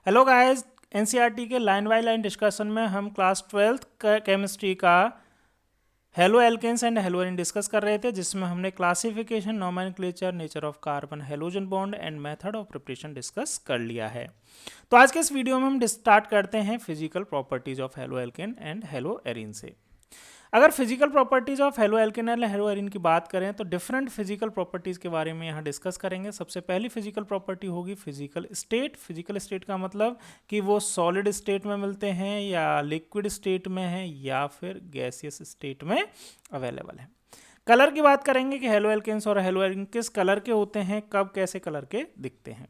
Hello guys, NCERT के line by line discussion में हम क्लास 12th केमिस्ट्री का haloalkanes and haloarenes discuss कर रहे थे, जिसमें हमने classification, nomenclature, nature of carbon, halogen bond and method of preparation discuss कर लिया है। तो आज के इस वीडियो में हम स्टार्ट करते हैं physical properties of halo alkane and hello arene से। अगर physical properties of halo alkane and hello arene की बात करें तो डिफरेंट फिजिकल प्रॉपर्टीज के बारे में यहाँ डिस्कस करेंगे। सबसे पहली फिजिकल प्रॉपर्टी होगी फिजिकल स्टेट। फिजिकल स्टेट का मतलब कि वो सॉलिड स्टेट में मिलते हैं या लिक्विड स्टेट में है या फिर गैसियस स्टेट में अवेलेबल है। कलर की बात करेंगे कि हेलो एल्केन्स और हेलो एरीन किस कलर के होते हैं, कब कैसे कलर के दिखते हैं।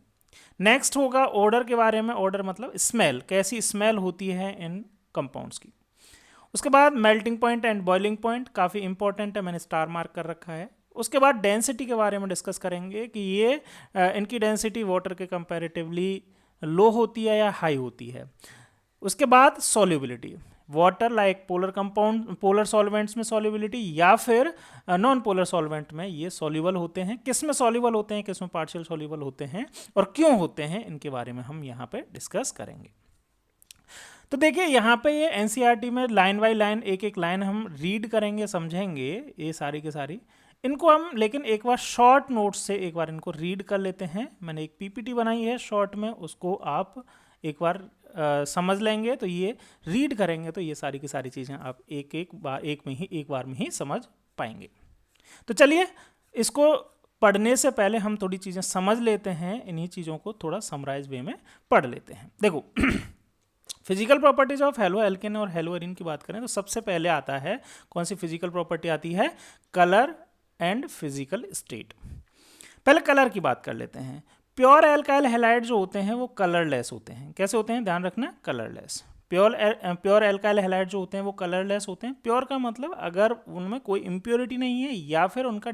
नेक्स्ट होगा ऑर्डर के बारे में। ऑर्डर मतलब स्मेल, कैसी स्मेल होती है इन कंपाउंड्स की। उसके बाद melting point and boiling point, काफ़ी इंपॉर्टेंट है, मैंने स्टार मार्क कर रखा है। उसके बाद डेंसिटी के बारे में डिस्कस करेंगे कि ये इनकी डेंसिटी वाटर के कंपैरेटिवली लो होती है या हाई होती है। उसके बाद solubility, water like polar compound, polar solvents में सॉल्युबिलिटी या फिर नॉन पोलर सॉल्वेंट में ये सॉल्युबल होते हैं। किस में सॉल्युबल होते हैं, किस में पार्शियल सॉल्युबल होते हैं और क्यों होते हैं, इनके बारे में हम यहाँ पे डिस्कस करेंगे। तो देखिए यहाँ पे ये एनसीईआरटी में लाइन बाय लाइन एक एक लाइन हम रीड करेंगे, समझेंगे ये सारी के सारी। इनको हम लेकिन एक बार शॉर्ट नोट्स से एक बार इनको रीड कर लेते हैं। मैंने एक पीपीटी बनाई है शॉर्ट में, उसको आप एक बार समझ लेंगे तो ये रीड करेंगे तो ये सारी की सारी चीज़ें आप एक बार में ही समझ पाएंगे। तो चलिए इसको पढ़ने से पहले हम थोड़ी चीज़ें समझ लेते हैं, इन्हीं चीज़ों को थोड़ा समराइज वे में पढ़ लेते हैं। देखो physical properties of halo alkane और हेलो एरीन की बात करें तो सबसे पहले आता है, कौन सी फिजिकल प्रॉपर्टी आती है, कलर एंड फिजिकल स्टेट। पहले कलर की बात कर लेते हैं। प्योर एल्काइल हैलाइड जो होते हैं वो कलरलेस होते हैं। कैसे होते हैं, ध्यान रखना, कलरलेस। प्योर एल्काइल हैलाइड जो होते हैं वो कलरलेस होते हैं। प्योर का मतलब अगर उनमें कोई इम्प्योरिटी नहीं है या फिर उनका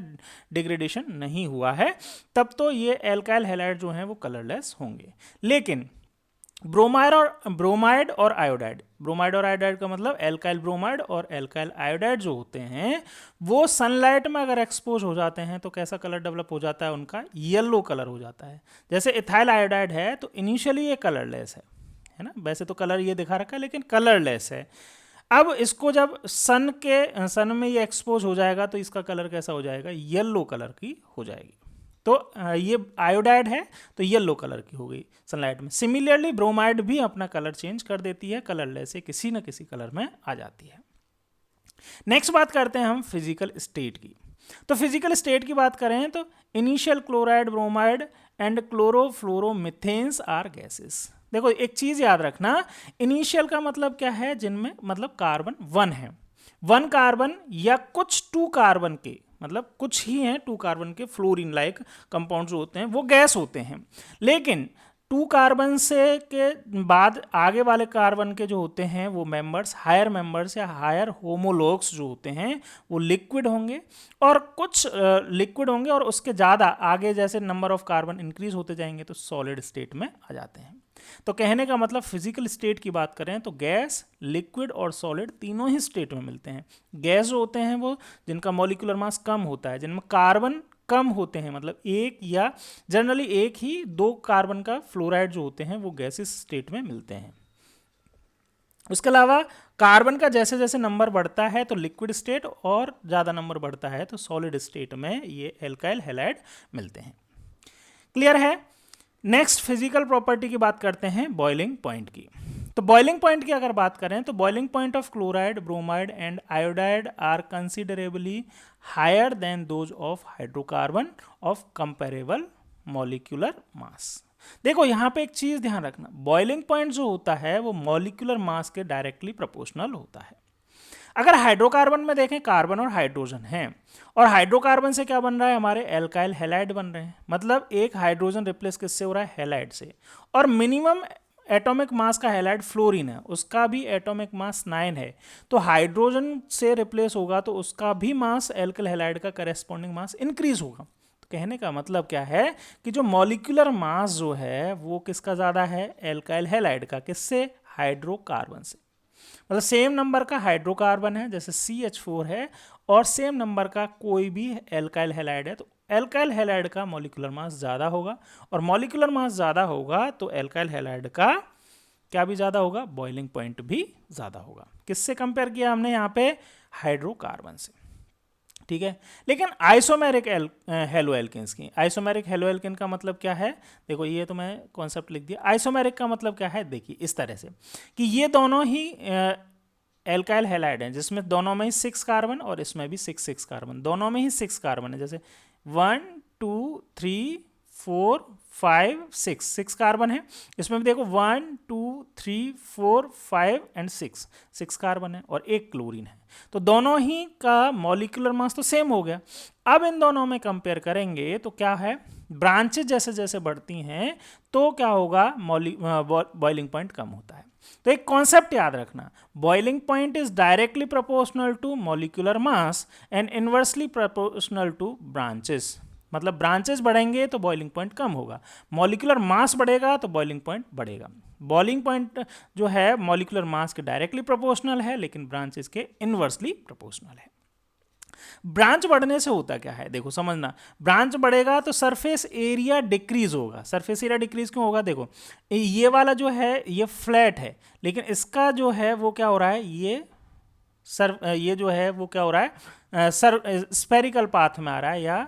डिग्रेडेशन नहीं हुआ है तब तो ये एल्काइल हैलाइड जो हैं वो कलरलेस होंगे। लेकिन ब्रोमाइड और आयोडाइड, ब्रोमाइड और आयोडाइड का मतलब एल्काइल ब्रोमाइड और एल्काइल आयोडाइड जो होते हैं वो सनलाइट में अगर एक्सपोज हो जाते हैं तो कैसा कलर डेवलप हो जाता है, उनका येलो कलर हो जाता है। जैसे इथाइल आयोडाइड है तो इनिशियली ये कलरलेस है ना, वैसे तो कलर ये दिखा रखा है लेकिन कलरलेस है। अब इसको जब सन में ये एक्सपोज हो जाएगा तो इसका कलर कैसा हो जाएगा, येलो कलर की हो जाएगी। तो ये आयोडाइड है तो येलो कलर की हो गई सनलाइट में। सिमिलरली ब्रोमाइड भी अपना कलर चेंज कर देती है, कलरलेस से किसी न किसी कलर में आ जाती है। नेक्स्ट बात करते हैं हम फिजिकल स्टेट की। तो फिजिकल स्टेट की बात करें तो initial chloride bromide and chlorofluoromethanes are gases. देखो एक चीज याद रखना, इनिशियल का मतलब क्या है, जिनमें मतलब कार्बन 1 है, 1 कार्बन या कुछ 2 कार्बन के, मतलब कुछ ही हैं 2 कार्बन के फ्लोरीन लाइक कंपाउंड जो होते हैं वो गैस होते हैं। लेकिन 2 कार्बन से के बाद आगे वाले कार्बन के जो होते हैं वो मेंबर्स, हायर मेंबर्स या हायर होमोलॉग्स जो होते हैं वो लिक्विड होंगे, और कुछ लिक्विड होंगे और उसके ज़्यादा आगे जैसे नंबर ऑफ कार्बन इंक्रीज होते जाएंगे तो सॉलिड स्टेट में आ जाते हैं। तो कहने का मतलब फिजिकल स्टेट की बात करें तो गैस, लिक्विड और सॉलिड तीनों ही स्टेट में मिलते हैं। गैस जो होते हैं वो जिनका मॉलिक्यूलर मास कम होता है, जिनमें कार्बन कम होते हैं, मतलब एक या जनरली एक ही 2 कार्बन का फ्लोराइड जो होते हैं वो गैसेस स्टेट में मिलते हैं। उसके अलावा कार्बन का जैसे जैसे नंबर बढ़ता है तो लिक्विड स्टेट, और ज़्यादा नंबर बढ़ता है तो सॉलिड स्टेट में ये एल्काइल हैलाइड मिलते हैं। क्लियर है। नेक्स्ट फिजिकल प्रॉपर्टी की बात करते हैं बॉइलिंग पॉइंट की। तो बॉइलिंग पॉइंट की अगर बात करें तो boiling point of chloride, bromide and iodide are considerably higher than those of hydrocarbon of comparable molecular mass. देखो यहाँ पे एक चीज ध्यान रखना, बॉइलिंग पॉइंट जो होता है वो मॉलिक्यूलर मास के डायरेक्टली प्रोपोर्शनल होता है। अगर हाइड्रोकार्बन में देखें, कार्बन और हाइड्रोजन हैं और हाइड्रोकार्बन से क्या बन रहा है, हमारे एल्काइल हैलाइड बन रहे हैं, मतलब एक हाइड्रोजन रिप्लेस किससे हो रहा है, हैलाइड से। और मिनिमम एटॉमिक मास का हैलाइड फ्लोरीन है, उसका भी एटॉमिक मास 9 है, तो हाइड्रोजन से रिप्लेस होगा तो उसका भी मास एल्काइल हैलाइड का करेस्पॉन्डिंग मास इंक्रीज होगा। तो कहने का मतलब क्या है कि जो मॉलिक्यूलर मास जो है वो किसका ज़्यादा है, एल्काइल हैलाइड का। किससे, हाइड्रोकार्बन से। मतलब सेम नंबर का हाइड्रोकार्बन है जैसे CH4 है और सेम नंबर का कोई भी एल्काइल हैलाइड है तो एल्काइल हैलाइड का मॉलिक्यूलर मास ज़्यादा होगा, और मॉलिक्यूलर मास ज़्यादा होगा तो एल्काइल हैलाइड का क्या भी ज़्यादा होगा, बॉइलिंग पॉइंट भी ज़्यादा होगा। किससे कंपेयर किया हमने यहाँ पे, हाइड्रोकार्बन से, ठीक है। लेकिन आइसोमेरिक हेलो एल्केन्स की, आइसोमेरिक हेलो एल्केन का मतलब क्या है, देखो ये तो मैं कॉन्सेप्ट लिख दिया। आइसोमेरिक का मतलब क्या है, देखिए इस तरह से कि ये दोनों ही एल्काइल हैलाइड हैं, जिसमें दोनों में ही 6 कार्बन और इसमें भी 6 कार्बन, दोनों में ही 6 कार्बन है। जैसे 1 2 3 4 5 6 कार्बन है, इसमें भी देखो 1 2 3 4 5 एंड 6 कार्बन है और एक क्लोरीन है। तो दोनों ही का मॉलिक्यूलर मास तो सेम हो गया। अब इन दोनों में कंपेयर करेंगे तो क्या है, ब्रांचेज जैसे जैसे बढ़ती हैं तो क्या होगा, बॉइलिंग पॉइंट कम होता है। तो एक कॉन्सेप्ट याद रखना, boiling point is directly proportional to molecular mass and inversely proportional to branches. मतलब ब्रांचेस बढ़ेंगे तो बॉइलिंग पॉइंट कम होगा, मॉलिक्यूलर मास बढ़ेगा तो बॉइलिंग पॉइंट बढ़ेगा। बॉइलिंग पॉइंट जो है मॉलिक्यूलर मास के डायरेक्टली प्रोपोर्शनल है, लेकिन ब्रांचेस के इनवर्सली प्रोपोर्शनल है। ब्रांच बढ़ने से होता क्या है, देखो समझना, ब्रांच बढ़ेगा तो सरफेस एरिया डिक्रीज होगा। सरफेस एरिया डिक्रीज क्यों होगा, देखो ये वाला जो है ये फ्लैट है, लेकिन इसका जो है वो क्या हो रहा है, ये जो है वो क्या हो रहा है, स्फेरिकल पाथ में आ रहा है, या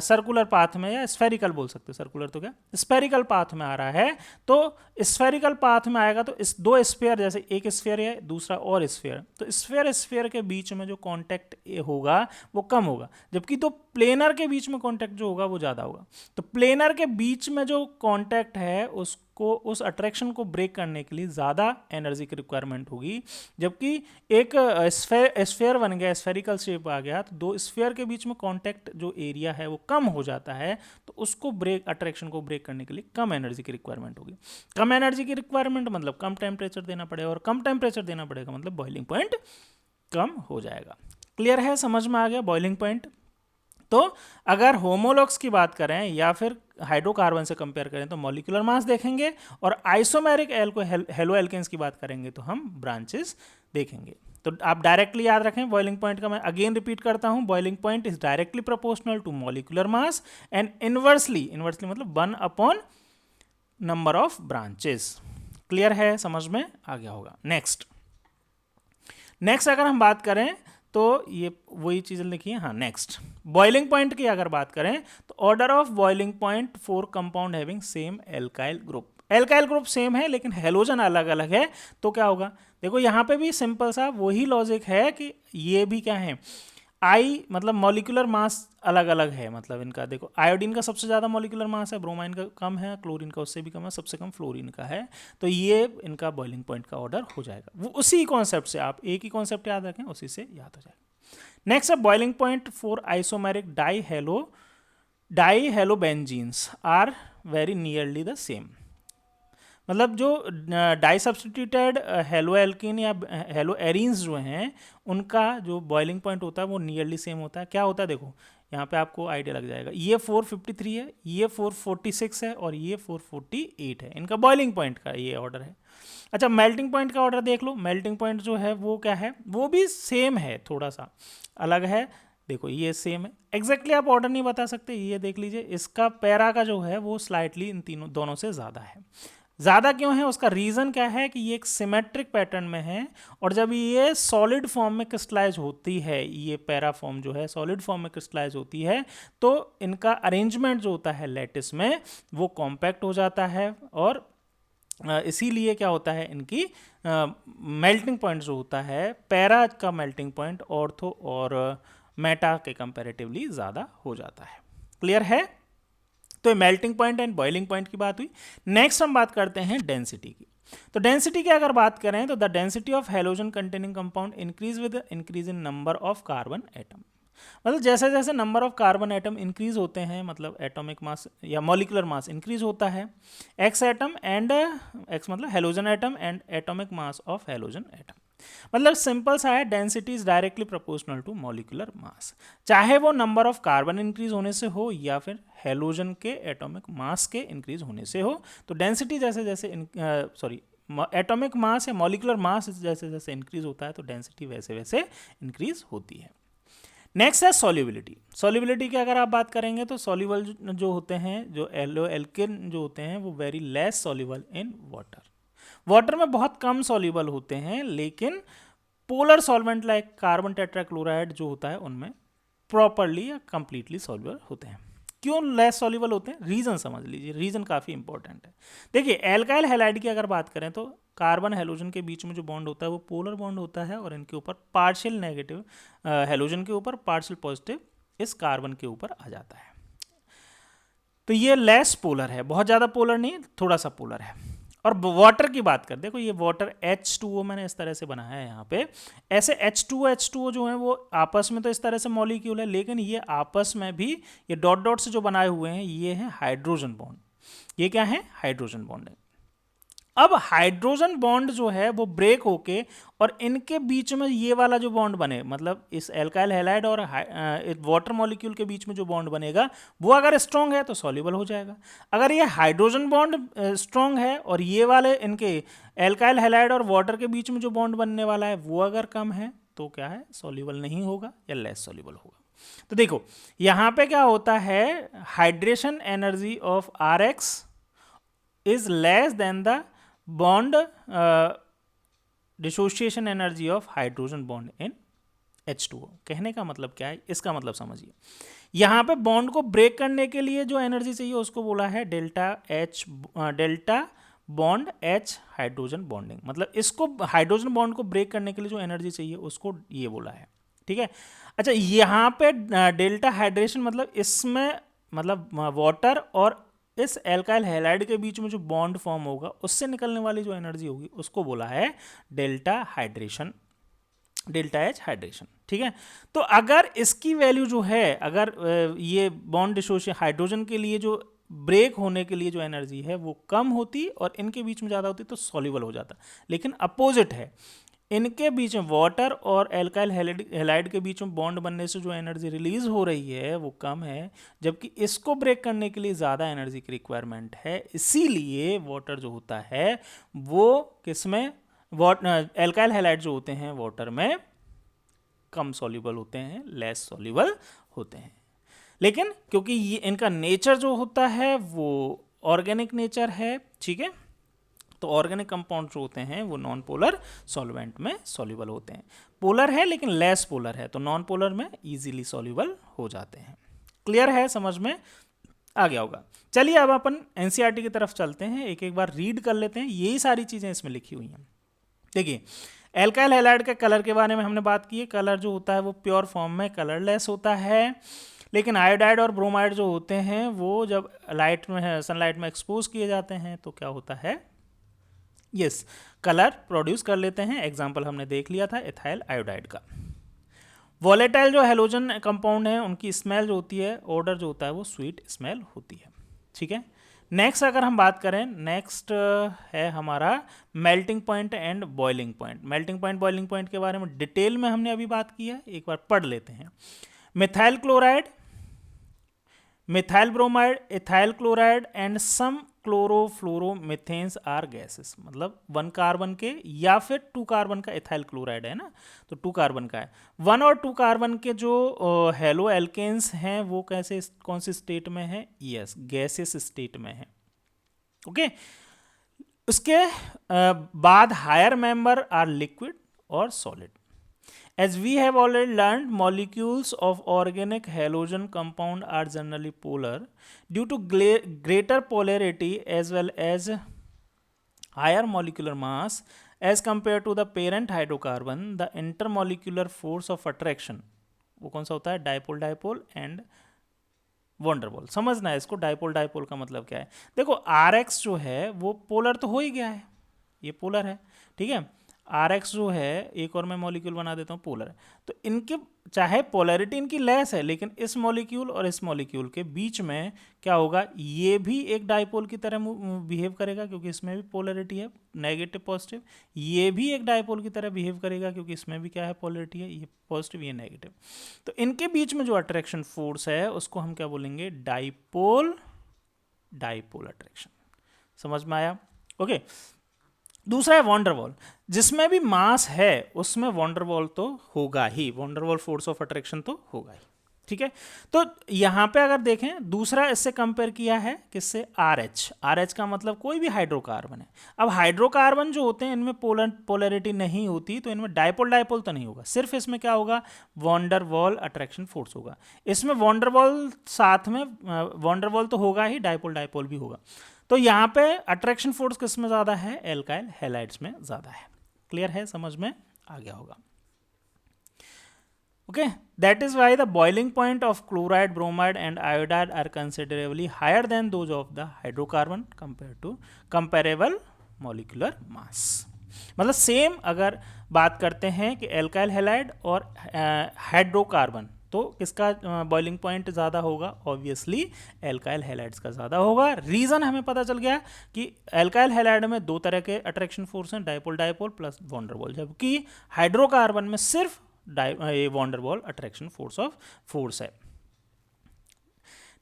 सर्कुलर पाथ में, या स्फेरिकल बोल सकते हो, सर्कुलर तो क्या, स्फेरिकल पाथ में आ रहा है। तो स्फेरिकल पाथ में आएगा तो इस दो स्फीयर, जैसे एक स्फीयर है दूसरा और स्फीयर, तो स्फीयर के बीच में जो कांटेक्ट होगा वो कम होगा, जबकि तो प्लेनर के बीच में कांटेक्ट जो होगा वो ज़्यादा होगा। तो प्लेनर के बीच में जो कांटेक्ट है उसको, उस अट्रैक्शन को ब्रेक करने के लिए ज़्यादा एनर्जी की रिक्वायरमेंट होगी, जबकि एक स्फीयर बन गया, स्फेरिकल शेप आ गया, तो दो स्फीयर के बीच में कांटेक्ट जो एरिया है वो कम हो जाता है, तो उसको ब्रेक, अट्रैक्शन को ब्रेक करने के लिए कम एनर्जी की रिक्वायरमेंट होगी। कम एनर्जी की रिक्वायरमेंट मतलब कम टेम्परेचर देना पड़ेगा, और कम टेम्परेचर देना पड़ेगा मतलब बॉइलिंग पॉइंट कम हो जाएगा। क्लियर है, समझ में आ गया बॉइलिंग पॉइंट। तो अगर होमोलॉग्स की बात करें या फिर हाइड्रोकार्बन से कंपेयर करें तो मॉलिक्यूलर मास देखेंगे, और आइसोमेरिक हेलो एल्केन्स की बात करेंगे तो हम ब्रांचेस देखेंगे। तो आप डायरेक्टली याद रखें बॉइलिंग पॉइंट का, मैं अगेन रिपीट करता हूं, boiling point is directly proportional to molecular mass and inversely मतलब 1 upon number of branches. Clear है, समझ में आ गया होगा। नेक्स्ट अगर हम बात करें तो ये वही चीज़ लिखी है, हाँ। नेक्स्ट बॉइलिंग पॉइंट की अगर बात करें तो order of boiling point for compound having same alkyl group, alkyl group same है लेकिन हेलोजन अलग अलग है, तो क्या होगा, देखो यहाँ पे भी सिंपल सा वही लॉजिक है कि ये भी क्या है, आई मतलब मॉलिक्यूलर मास अलग अलग है, मतलब इनका देखो आयोडीन का सबसे ज़्यादा मॉलिक्यूलर मास है, ब्रोमाइन का कम है, क्लोरीन का उससे भी कम है, सबसे कम फ्लोरीन का है, तो ये इनका बॉइलिंग पॉइंट का ऑर्डर हो जाएगा। वो उसी कॉन्सेप्ट से, आप एक ही कॉन्सेप्ट याद रखें, उसी से याद हो जाएगा। नेक्स्ट है boiling point for isomeric di halobenzenes are very nearly the same. मतलब जो डाई सब्स्टिट्यूटेड हेलो एल्किन या हेलो एरीन्स जो हैं उनका जो बॉइलिंग पॉइंट होता है वो नियरली सेम होता है। क्या होता है देखो यहाँ पे आपको आइडिया लग जाएगा, ये 453 है, ये 446 है और ये 448 है, इनका बॉइलिंग पॉइंट का ये ऑर्डर है। अच्छा मेल्टिंग पॉइंट का ऑर्डर देख लो, मेल्टिंग पॉइंट जो है वो क्या है, वो भी सेम है, थोड़ा सा अलग है, देखो ये सेम है, एग्जैक्टली आप ऑर्डर नहीं बता सकते, ये देख लीजिए, इसका पैरा का जो है वो स्लाइटली इन दोनों से ज़्यादा है। ज़्यादा क्यों है, उसका रीज़न क्या है कि ये एक सिमेट्रिक पैटर्न में है, और जब ये सॉलिड फॉर्म में क्रिस्टलाइज होती है, ये पैरा फॉर्म जो है सॉलिड फॉर्म में क्रिस्टलाइज होती है, तो इनका अरेंजमेंट जो होता है लैटिस में वो कॉम्पैक्ट हो जाता है, और इसीलिए क्या होता है, इनकी मेल्टिंग पॉइंट जो होता है, पैरा का मेल्टिंग पॉइंट ऑर्थो और मेटा के कंपैरेटिवली ज़्यादा हो जाता है। क्लियर है, तो melting point and boiling point की बात हुई। नेक्स्ट हम बात करते हैं डेंसिटी की। तो डेंसिटी की अगर बात करें तो the density of halogen containing compound increase with increase in number of carbon atom. मतलब जैसे जैसे number of carbon atom increase होते हैं, मतलब एटॉमिक मास या मॉलिक्यूलर मास इंक्रीज होता है, एक्स एटम एंड एक्स मतलब halogen atom and atomic mass of halogen atom. मतलब सिंपल सा है, density is directly proportional to molecular mass, चाहे वो नंबर ऑफ कार्बन इंक्रीज होने से हो या फिर हैलोजन के एटॉमिक मास के इंक्रीज होने से हो। तो डेंसिटी जैसे जैसे एटॉमिक मास या मॉलिक्यूलर मास जैसे जैसे इंक्रीज होता है तो डेंसिटी वैसे वैसे इंक्रीज होती है। नेक्स्ट है सॉल्युबिलिटी। सॉल्युबिलिटी की अगर आप बात करेंगे तो सॉल्युबल जो होते हैं, जो एल्किन जो होते हैं वो very less soluble in water. Water में बहुत कम सॉल्युबल होते हैं, लेकिन polar solvent like carbon tetrachloride जो होता है उनमें प्रॉपरली या कंप्लीटली सॉल्युबल होते हैं। क्यों लेस सॉल्युबल होते हैं, रीजन समझ लीजिए, रीजन काफ़ी इंपॉर्टेंट है। देखिए एल्काइल हैलाइड की अगर बात करें तो कार्बन हैलोजन के बीच में जो बॉन्ड होता है वो पोलर बॉन्ड होता है, और इनके ऊपर पार्शियल नेगेटिव हैलोजन के ऊपर, पार्शियल पॉजिटिव इस कार्बन के ऊपर आ जाता है। तो ये लेस पोलर है, बहुत ज़्यादा पोलर नहीं, थोड़ा सा पोलर है। और वाटर की बात कर, देखो ये वाटर H2O मैंने इस तरह से बनाया है यहाँ पे। ऐसे H2O जो है वो आपस में तो इस तरह से मॉलिक्यूल है, लेकिन ये आपस में भी ये डॉट डॉट से जो बनाए हुए हैं ये है हाइड्रोजन बॉन्ड। ये क्या है, हाइड्रोजन बॉन्ड है। अब हाइड्रोजन बॉन्ड जो है वो ब्रेक होके और इनके बीच में ये वाला जो बॉन्ड बने, मतलब इस एल्काइल हैलाइड और वाटर मॉलिक्यूल के बीच में जो बॉन्ड बनेगा वो अगर स्ट्रॉन्ग है तो सॉल्युबल हो जाएगा। अगर ये हाइड्रोजन बॉन्ड स्ट्रॉन्ग है और ये वाले इनके एल्काइल हैलाइड और वाटर के बीच में जो बॉन्ड बनने वाला है वो अगर कम है तो क्या है, सॉल्युबल नहीं होगा या लेस सॉल्युबल होगा। तो देखो यहाँ पे क्या होता है, hydration energy of Rx is less than the bond dissociation energy of hydrogen bond in H2O। कहने का मतलब क्या है, इसका मतलब समझिए, यहाँ पे बॉन्ड को ब्रेक करने के लिए जो एनर्जी चाहिए उसको बोला है delta bond H hydrogen bonding. मतलब इसको हाइड्रोजन बॉन्ड को ब्रेक करने के लिए जो एनर्जी चाहिए उसको ये बोला है, ठीक है। अच्छा यहाँ पे डेल्टा हाइड्रेशन मतलब इसमें मतलब वाटर और इस एल्काइल हैलाइड के बीच में जो बॉन्ड फॉर्म होगा उससे निकलने वाली जो एनर्जी होगी उसको बोला है delta hydration, delta H hydration, ठीक है। तो अगर इसकी वैल्यू जो है, अगर ये बॉन्ड डिसोसिएशन हाइड्रोजन के लिए जो ब्रेक होने के लिए जो एनर्जी है वो कम होती और इनके बीच में ज़्यादा होती तो सॉल्युबल हो जाता, लेकिन अपोजिट है, इनके बीच में वाटर और एल्काइल हैलाइड के बीच में बॉन्ड बनने से जो एनर्जी रिलीज हो रही है वो कम है, जबकि इसको ब्रेक करने के लिए ज़्यादा एनर्जी की रिक्वायरमेंट है। इसीलिए वाटर जो होता है वो किसमें, एल्काइल हैलाइड जो होते हैं वाटर में कम सॉल्युबल होते हैं, लेस सॉल्युबल होते हैं। लेकिन क्योंकि ये इनका नेचर जो होता है वो ऑर्गेनिक नेचर है, ठीक है, तो ऑर्गेनिक कंपाउंड जो होते हैं वो नॉन पोलर सॉल्वेंट में सॉल्युबल होते हैं। पोलर है लेकिन लेस पोलर है तो नॉन पोलर में इजीली सॉल्युबल हो जाते हैं। क्लियर है, समझ में आ गया होगा। चलिए अब अपन एनसीईआरटी की तरफ चलते हैं, एक एक बार रीड कर लेते हैं, यही सारी चीज़ें इसमें लिखी हुई हैं। देखिए एल्काइल हैलाइड के कलर के बारे में हमने बात की है, कलर जो होता है वो प्योर फॉर्म में कलरलेस होता है, लेकिन आयोडाइड और ब्रोमाइड जो होते हैं वो जब लाइट में सनलाइट में एक्सपोज किए जाते हैं तो क्या होता है, यस कलर प्रोड्यूस कर लेते हैं। एग्जाम्पल हमने देख लिया था एथाइल आयोडाइड का। वॉलेटाइल जो हैलोजन कंपाउंड है उनकी स्मेल जो होती है, ऑर्डर जो होता है वो स्वीट स्मेल होती है, ठीक है। नेक्स्ट अगर हम बात करें, नेक्स्ट है हमारा melting point and boiling point. Melting point boiling point के बारे में डिटेल में हमने अभी बात की है, एक बार पढ़ लेते हैं। Methyl chloride, methyl bromide, ethyl chloride and some chlorofluoromethanes are gases. मतलब 1 कार्बन के या फिर 2 कार्बन का इथाइल क्लोराइड है ना, तो 2 कार्बन का है। 1 और 2 कार्बन के जो हेलो एल्केन्स हैं वो कैसे, कौन सी स्टेट में है, यस गैसेस स्टेट में है, ओके। उसके बाद हायर मेंबर आर लिक्विड और solid. As we have already learned, molecules of organic halogen compound are generally polar due to greater polarity as well as higher molecular mass as compared to the parent hydrocarbon. The intermolecular force of attraction वो कौन सा होता है, dipole dipole and वंडरबॉल। समझना है इसको, dipole dipole का मतलब क्या है। देखो Rx जो है वो पोलर तो हो ही गया है, ये पोलर है, ठीक है। Rx जो है, एक और मैं मॉलिक्यूल बना देता हूँ, पोलर है। तो इनके चाहे पोलैरिटी इनकी लेस है, लेकिन इस मॉलिक्यूल और इस मॉलिक्यूल के बीच में क्या होगा, ये भी एक डाइपोल की तरह बिहेव करेगा क्योंकि इसमें भी पोलैरिटी है नेगेटिव पॉजिटिव, ये भी एक डाइपोल की तरह बिहेव करेगा क्योंकि इसमें भी क्या है, पोलैरिटी है, ये पॉजिटिव ये नेगेटिव। तो इनके बीच में जो अट्रैक्शन फोर्स है उसको हम क्या बोलेंगे, डाइपोल डाइपोल अट्रैक्शन। समझ में आया, ओके। दूसरा है वॉन्डरवॉल, जिसमें भी मास है उसमें वॉन्डरवॉल तो होगा ही, वॉन्डरवॉल फोर्स ऑफ अट्रैक्शन तो होगा ही, ठीक है। तो यहाँ पे अगर देखें दूसरा इससे कंपेयर किया है किससे, RH। RH का मतलब कोई भी हाइड्रोकार्बन है। अब हाइड्रोकार्बन जो होते हैं इनमें पोलैरिटी नहीं होती, तो इनमें डायपोल डायपोल तो नहीं होगा, सिर्फ इसमें क्या होगा, von der Waals attraction force होगा। इसमें वॉन डर वॉल साथ में, वॉन डर वॉल तो होगा ही, डायपोल डायपोल भी होगा। तो यहाँ पे अट्रैक्शन फोर्स किस में ज़्यादा है, एल्काइल हैलाइड्स में ज़्यादा है। क्लियर है, समझ में आ गया होगा। Okay, that is why the boiling point of chloride, bromide and iodide are considerably higher than those of the hydrocarbon compared to comparable molecular mass। मतलब सेम अगर बात करते हैं कि एल्काइल हैलाइड और हाइड्रोकार्बन, तो किसका बॉइलिंग पॉइंट ज़्यादा होगा, ऑब्वियसली एल्काइल हैलाइड्स का ज़्यादा होगा। रीज़न हमें पता चल गया कि एल्काइल हैलाइड में दो तरह के अट्रैक्शन फोर्स हैं, dipole dipole plus van der Waals, जबकि हाइड्रोकार्बन में सिर्फ van der Waals attraction force है।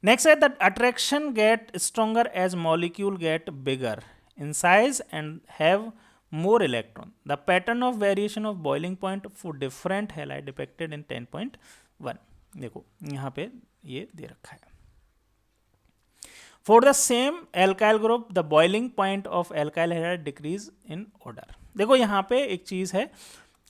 नेक्स्ट है the attraction get stronger as molecule get bigger in size and have more electron. The pattern of variation of boiling point for different halide depicted in 10.1। देखो यहाँ पे ये दे रखा है। For the same alkyl group, the boiling point of alkyl halide decrease in order। देखो यहाँ पे एक चीज़ है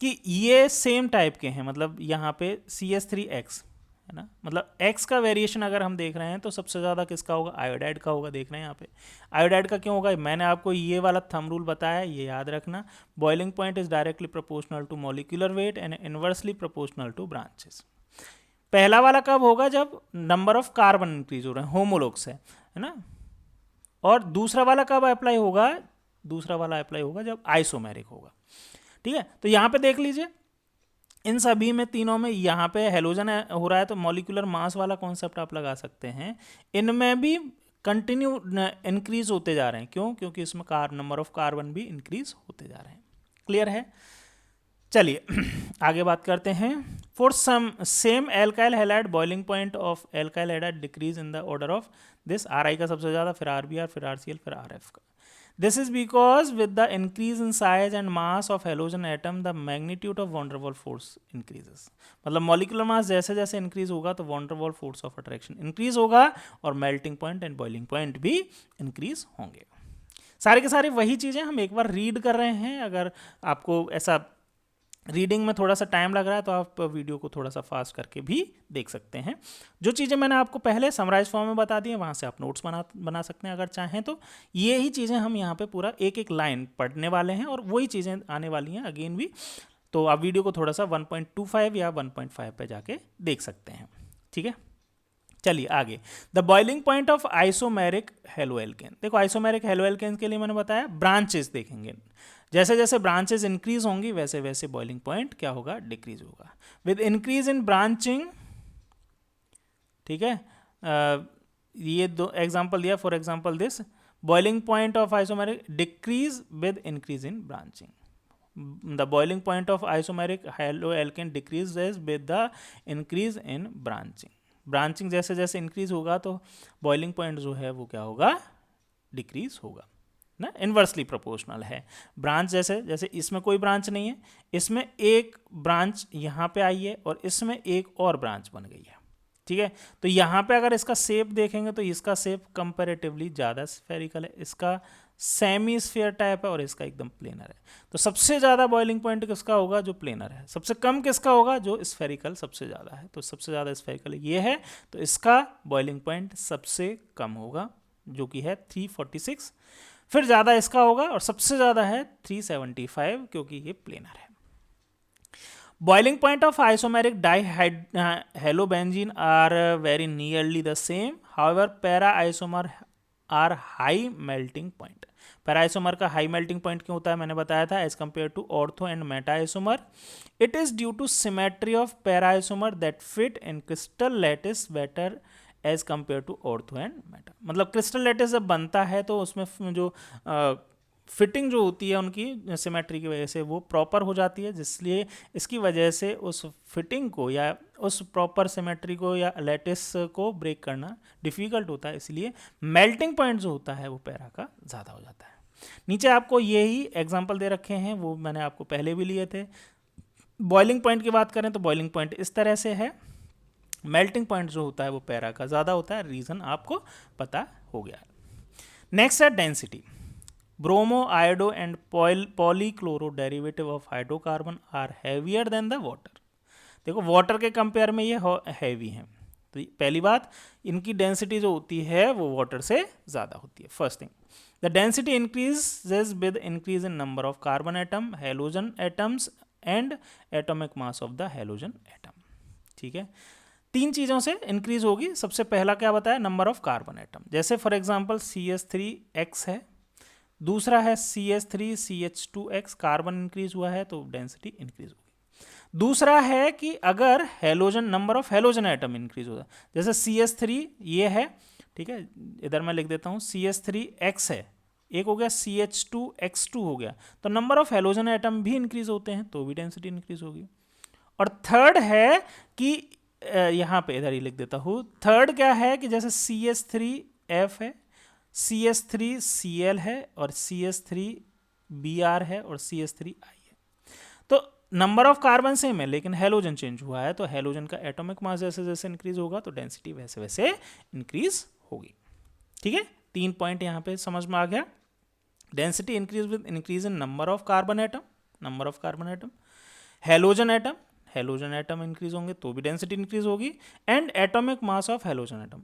कि ये सेम टाइप के हैं, मतलब यहाँ पे CH3X है ना, मतलब X का वेरिएशन अगर हम देख रहे हैं तो सबसे ज़्यादा किसका होगा, आयोडाइड का होगा। देख रहे हैं यहाँ पे आयोडाइड का क्यों होगा, मैंने आपको ये वाला थंब रूल बताया, ये याद रखना। Boiling point is directly proportional to molecular weight and inversely proportional to branches. पहला वाला कब होगा, जब नंबर ऑफ कार्बन इंक्रीज हो रहे हैं, होमोलॉग्स है ना। और दूसरा वाला कब अप्लाई होगा, दूसरा वाला अप्लाई होगा जब आइसोमेरिक होगा। ठीक है, तो यहाँ पे देख लीजिए इन सभी में, तीनों में, यहाँ पे हेलोजन हो रहा है तो मॉलिक्यूलर मास वाला कॉन्सेप्ट आप लगा सकते हैं। इनमें भी कंटिन्यू इंक्रीज होते जा रहे हैं, क्यों, क्योंकि इसमें नंबर ऑफ कार्बन भी इंक्रीज होते जा रहे हैं। क्लियर है, चलिए आगे बात करते हैं। For some same alkyl halide boiling point of alkyl halide decrease in the order of this, RI का सबसे ज़्यादा, फिर RBr, फिर RCl, फिर RF का। This is because with the increase in size and mass of halogen atom, the magnitude of van der Waals force increases। मतलब molecular mass जैसे जैसे increase होगा तो van der Waals force of attraction increase होगा और melting point and boiling point भी increase होंगे। सारे के सारे वही चीज़ें हम एक बार रीड कर रहे हैं। अगर आपको ऐसा रीडिंग में थोड़ा सा टाइम लग रहा है तो आप वीडियो को थोड़ा सा फास्ट करके भी देख सकते हैं। जो चीज़ें मैंने आपको पहले समराइज फॉर्म में बता दी हैं वहाँ से आप नोट्स बना सकते हैं अगर चाहें तो। ये ही चीज़ें हम यहाँ पे पूरा एक एक लाइन पढ़ने वाले हैं और वही चीज़ें आने वाली हैं अगेन भी। तो आप वीडियो को थोड़ा सा 1.25 या 1.5 पे जाके देख सकते हैं। ठीक है, चलिए आगे। The boiling point of isomeric haloalkane. देखो आइसोमेरिक हेलोएल्केन के लिए मैंने बताया ब्रांचेस देखेंगे, जैसे जैसे ब्रांचेस इंक्रीज होंगी वैसे वैसे बॉइलिंग पॉइंट क्या होगा, डिक्रीज होगा। विद इंक्रीज इन ब्रांचिंग, ठीक है, ये दो एग्जांपल दिया। For example this boiling point of isomeric decrease with increase in branching. The boiling point of isomeric haloalkane decreases with the increase in branching. Branching जैसे जैसे increase होगा तो boiling point जो है वो क्या होगा, डिक्रीज होगा ना, इन्वर्सली प्रोपोर्शनल है। ब्रांच जैसे जैसे इसमें कोई ब्रांच नहीं है, इसमें एक ब्रांच यहाँ पे आई है और इसमें एक और ब्रांच बन गई है। ठीक है, तो यहाँ पे अगर इसका शेप देखेंगे तो इसका शेप कंपैरेटिवली ज़्यादा स्फेरिकल है, इसका सेमी स्फीयर टाइप है और इसका एकदम प्लेनर है। तो सबसे ज़्यादा बॉइलिंग पॉइंट किसका होगा, जो प्लेनर है। सबसे कम किसका होगा, जो स्फेरिकल सबसे ज़्यादा है। तो सबसे ज़्यादा स्फेरिकल ये है तो इसका बॉइलिंग पॉइंट सबसे कम होगा जो कि है 346। फिर ज़्यादा इसका होगा और सबसे ज़्यादा है 375 क्योंकि ये प्लेनर है। Boiling point of isomeric dihalobenzene are very nearly the same, however para isomer are high melting point. Para isomer का हाई मेल्टिंग पॉइंट क्यों होता है, मैंने बताया था, as compare to ortho and meta isomer. It is due to symmetry of para isomer that fit in crystal lattice better as compare to ortho and meta. मतलब crystal lattice जब बनता है तो उसमें जो फिटिंग जो होती है उनकी सिमेट्री की वजह से वो प्रॉपर हो जाती है, जिसलिए इसकी वजह से उस फिटिंग को या उस प्रॉपर सिमेट्री को या लैटिस को ब्रेक करना डिफ़िकल्ट होता है, इसलिए मेल्टिंग पॉइंट जो होता है वो पैरा का ज़्यादा हो जाता है। नीचे आपको यही एग्जाम्पल दे रखे हैं, वो मैंने आपको पहले भी लिए थे। बॉइलिंग पॉइंट की बात करें तो बॉइलिंग पॉइंट इस तरह से है। मेल्टिंग पॉइंट जो होता है वो पैरा का ज़्यादा होता है, रीज़न आपको पता हो गया। नेक्स्ट है density. Bromo, iodo and polychloro derivative of hydrocarbon are heavier than the water. देखो वाटर के कंपेयर में ये हैवी हैं, तो पहली बात इनकी डेंसिटी जो होती है वो वाटर से ज़्यादा होती है। First thing, the density increases with increase in number of carbon atom, halogen atoms and atomic mass of the halogen atom. ठीक है, तीन चीज़ों से इंक्रीज होगी। सबसे पहला क्या बताया, नंबर ऑफ कार्बन एटम। जैसे फॉर एग्जांपल CH3X है, दूसरा है CH3CH2X, कार्बन इंक्रीज हुआ है तो डेंसिटी इंक्रीज होगी। दूसरा है कि अगर halogen, number of halogen atom increase होगा, जैसे CH3 ये है, ठीक है, इधर मैं लिख देता हूँ CH3X है, एक हो गया CH2X2 हो गया, तो नंबर ऑफ हेलोजन एटम भी इंक्रीज होते हैं तो भी डेंसिटी इंक्रीज होगी। और थर्ड है कि यहाँ पे इधर ही लिख देता हूँ, थर्ड क्या है कि जैसे CH3F है, CH3Cl है और CH3Br है और CH3I है, तो नंबर ऑफ कार्बन सेम है लेकिन हेलोजन चेंज हुआ है, तो हेलोजन का एटॉमिक मास जैसे जैसे इंक्रीज होगा तो डेंसिटी वैसे वैसे इंक्रीज होगी। ठीक है, 3 पॉइंट यहाँ पे समझ में आ गया। Density increase with increase in number of carbon atom, number of carbon atom, halogen atom, halogen atom increase होंगे तो भी डेंसिटी इंक्रीज होगी, and atomic mass of halogen atom,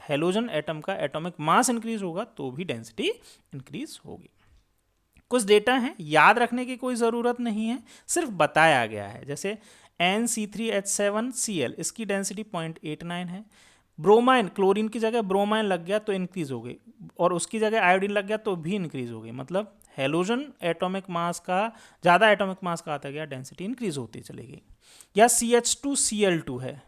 halogen atom का एटॉमिक मास इंक्रीज होगा तो भी density increase होगी। कुछ डेटा हैं, याद रखने की कोई ज़रूरत नहीं है, सिर्फ बताया गया है। जैसे NC3H7Cl, इसकी डेंसिटी 0.89 है। ब्रोमाइन, क्लोरीन की जगह ब्रोमाइन लग गया तो इंक्रीज हो गई, और उसकी जगह आयोडीन लग गया तो भी इंक्रीज हो गई, मतलब हेलोजन एटॉमिक मास का ज़्यादा एटॉमिक मास का आता गया, डेंसिटी इंक्रीज होती चली गई। या CH2Cl2 है,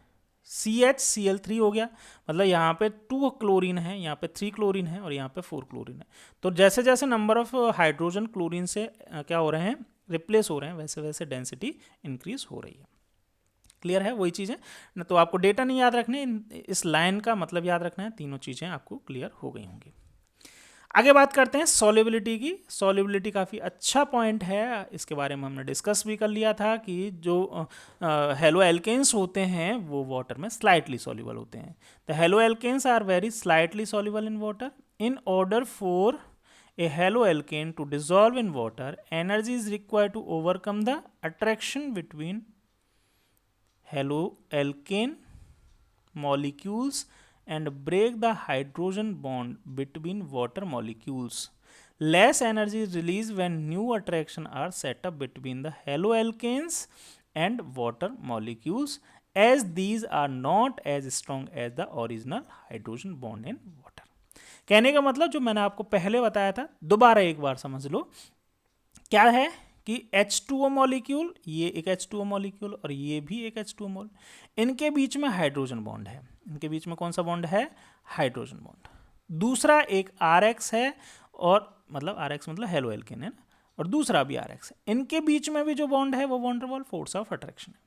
CHCl3 हो गया, मतलब यहाँ पे 2 क्लोरीन है, यहाँ पे 3 क्लोरीन है और यहाँ पे 4 क्लोरीन है, तो जैसे जैसे नंबर ऑफ हाइड्रोजन क्लोरीन से क्या हो रहे हैं, रिप्लेस हो रहे हैं, वैसे वैसे डेंसिटी इंक्रीज हो रही है। क्लियर है, वही चीज़ें ना, तो आपको डेटा नहीं याद रखने, इस लाइन का मतलब याद रखना है, तीनों चीज़ें आपको क्लियर हो गई होंगी। आगे बात करते हैं सॉल्युबिलिटी की। सॉल्युबिलिटी काफ़ी अच्छा पॉइंट है, इसके बारे में हमने डिस्कस भी कर लिया था कि जो हेलो एल्केन्स होते हैं वो वाटर में स्लाइटली सॉल्युबल होते हैं। The haloalkanes are very slightly soluble in water. In order for a haloalkane to dissolve in water, energy is required to overcome the attraction between haloalkane molecules and break the hydrogen bond between water molecules. Less energy is released when new attraction are set up between the haloalkanes and water molecules, as these are not as strong as the original hydrogen bond in water. कहने का मतलब जो मैंने आपको पहले बताया था, दोबारा एक बार समझ लो, क्या है कि H2O मॉलिक्यूल, ये एक H2O मॉलिक्यूल और ये भी एक H2O मॉल, इनके बीच में हाइड्रोजन बॉन्ड है। इनके बीच में कौन सा बॉन्ड है, हाइड्रोजन बॉन्ड। दूसरा एक RX है, और मतलब RX मतलब हेलो एल्केन है ना, और दूसरा भी RX है। इनके बीच में भी जो बॉन्ड है वो van der Waals force of attraction है।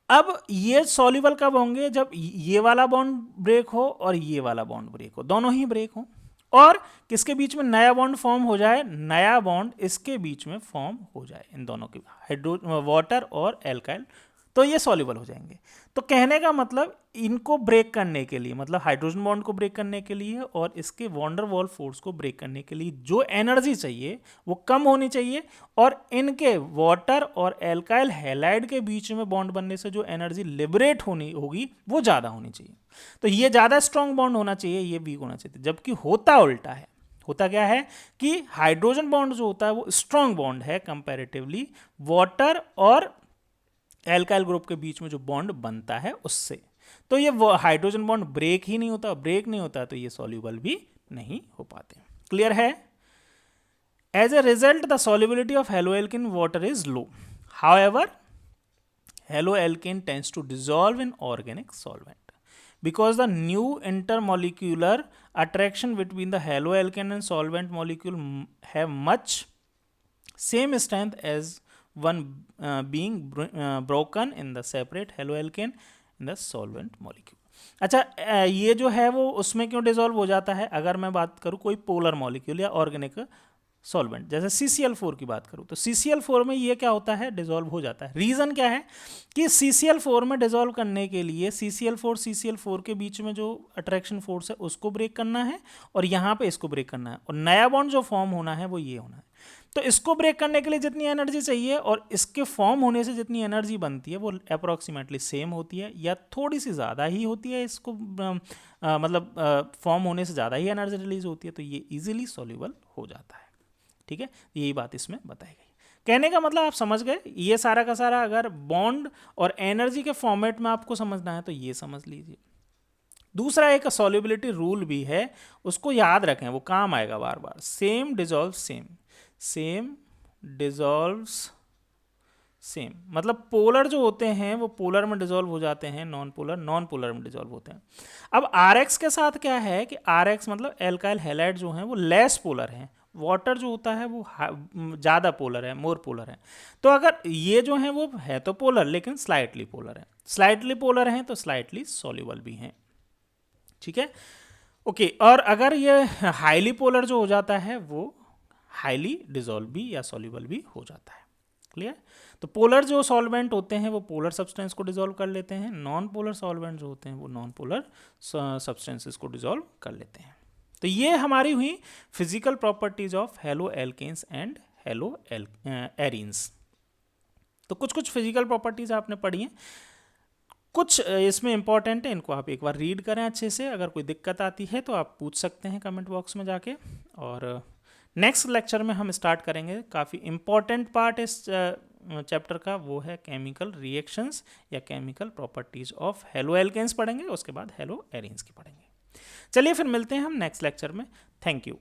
अब ये सॉल्युबल कब होंगे, जब ये वाला बॉन्ड ब्रेक हो और ये वाला बॉन्ड ब्रेक हो, दोनों ही ब्रेक हो, और किसके बीच में नया बॉन्ड फॉर्म हो जाए, नया बॉन्ड इसके बीच में फॉर्म हो जाए, इन दोनों के वाटर और एल्काइल, तो ये सॉल्युबल हो जाएंगे। तो कहने का मतलब इनको ब्रेक करने के लिए, मतलब हाइड्रोजन बॉन्ड को ब्रेक करने के लिए और इसके वॉन डेर वाल्स फोर्स को ब्रेक करने के लिए जो एनर्जी चाहिए वो कम होनी चाहिए, और इनके वाटर और एल्काइल हैलाइड के बीच में बॉन्ड बनने से जो एनर्जी लिबरेट होनी होगी वो ज़्यादा होनी चाहिए। तो ये ज़्यादा स्ट्रॉन्ग बॉन्ड होना चाहिए, ये वीक होना चाहिए, जबकि होता उल्टा है। होता क्या है कि हाइड्रोजन बॉन्ड जो होता है वो स्ट्रॉन्ग बॉन्ड है कंपैरेटिवली वाटर और एल्काइल ग्रुप के बीच में जो बॉन्ड बनता है उससे, तो ये हाइड्रोजन बॉन्ड ब्रेक ही नहीं होता, ब्रेक नहीं होता तो ये सॉल्युबल भी नहीं हो पाते। क्लियर है? As a result the solubility of haloalkane water is low, however haloalkane tends to dissolve in organic solvent because the new intermolecular attraction between the haloalkane and solvent molecule have much same strength as one being broken in the separate haloalkane in the solvent molecule. अच्छा, ये जो है वो उसमें क्यों dissolve हो जाता है? अगर मैं बात करूँ कोई पोलर मॉलिक्यूल या ऑर्गेनिक सॉल्वेंट। जैसे CCl4 की बात करूँ तो CCl4 में ये क्या होता है, डिजोल्व हो जाता है। रीज़न क्या है कि CCl4 में डिजोल्व करने के लिए CCl4 के बीच में जो अट्रैक्शन फोर्स है उसको ब्रेक करना है और यहाँ पे इसको ब्रेक करना है, और नया बॉन्ड जो फॉर्म होना है वो ये होना है। तो इसको ब्रेक करने के लिए जितनी एनर्जी चाहिए और इसके फॉर्म होने से जितनी एनर्जी बनती है वो अप्रॉक्सीमेटली सेम होती है, या थोड़ी सी ज़्यादा ही होती है। इसको मतलब फॉर्म होने से ज़्यादा ही एनर्जी रिलीज होती है, तो ये इजीली सॉल्यूबल हो जाता है। ठीक है, यही बात इसमें बताई गई। कहने का मतलब आप समझ गए, ये सारा का सारा अगर बॉन्ड और एनर्जी के फॉर्मेट में आपको समझना है तो ये समझ लीजिए। दूसरा एक सॉल्युबिलिटी रूल भी है, उसको याद रखें, वो काम आएगा बार बार। Same dissolve same, same dissolves same, मतलब पोलर जो होते हैं वो पोलर में डिजॉल्व हो जाते हैं, नॉन पोलर में डिजॉल्व होते हैं। अब RX के साथ क्या है कि RX मतलब एल्काइल हैलाइड जो हैं वो लेस पोलर हैं, वाटर जो होता है वो ज़्यादा पोलर है, मोर पोलर है। तो अगर ये जो है वो है तो पोलर लेकिन स्लाइटली पोलर है, स्लाइटली पोलर हैं तो स्लाइटली सॉल्युबल भी हैं। ठीक है, ओके। और अगर ये हाईली पोलर जो हो जाता है वो हाईली डिजॉल्व भी या सॉल्युबल भी हो जाता है। क्लियर? तो पोलर जो सॉल्वेंट होते हैं वो पोलर सब्सटेंस को डिजॉल्व कर लेते हैं, नॉन पोलर सॉल्वेंट जो होते हैं वो नॉन पोलर सब्सटेंसेस को डिजॉल्व कर लेते हैं। तो ये हमारी हुई physical properties of haloalkanes and haloarenes. तो कुछ कुछ फिजिकल प्रॉपर्टीज आपने पढ़ी हैं, कुछ इसमें इंपॉर्टेंट है, इनको आप एक बार रीड करें अच्छे से। अगर कोई दिक्कत आती है तो आप पूछ सकते हैं कमेंट बॉक्स में जाके। और नेक्स्ट लेक्चर में हम स्टार्ट करेंगे काफ़ी इंपॉर्टेंट पार्ट इस चैप्टर का, वो है केमिकल रिएक्शंस या chemical properties of haloalkanes पढ़ेंगे, उसके बाद हेलो एरीन्स की पढ़ेंगे। चलिए फिर मिलते हैं हम नेक्स्ट लेक्चर में। Thank you.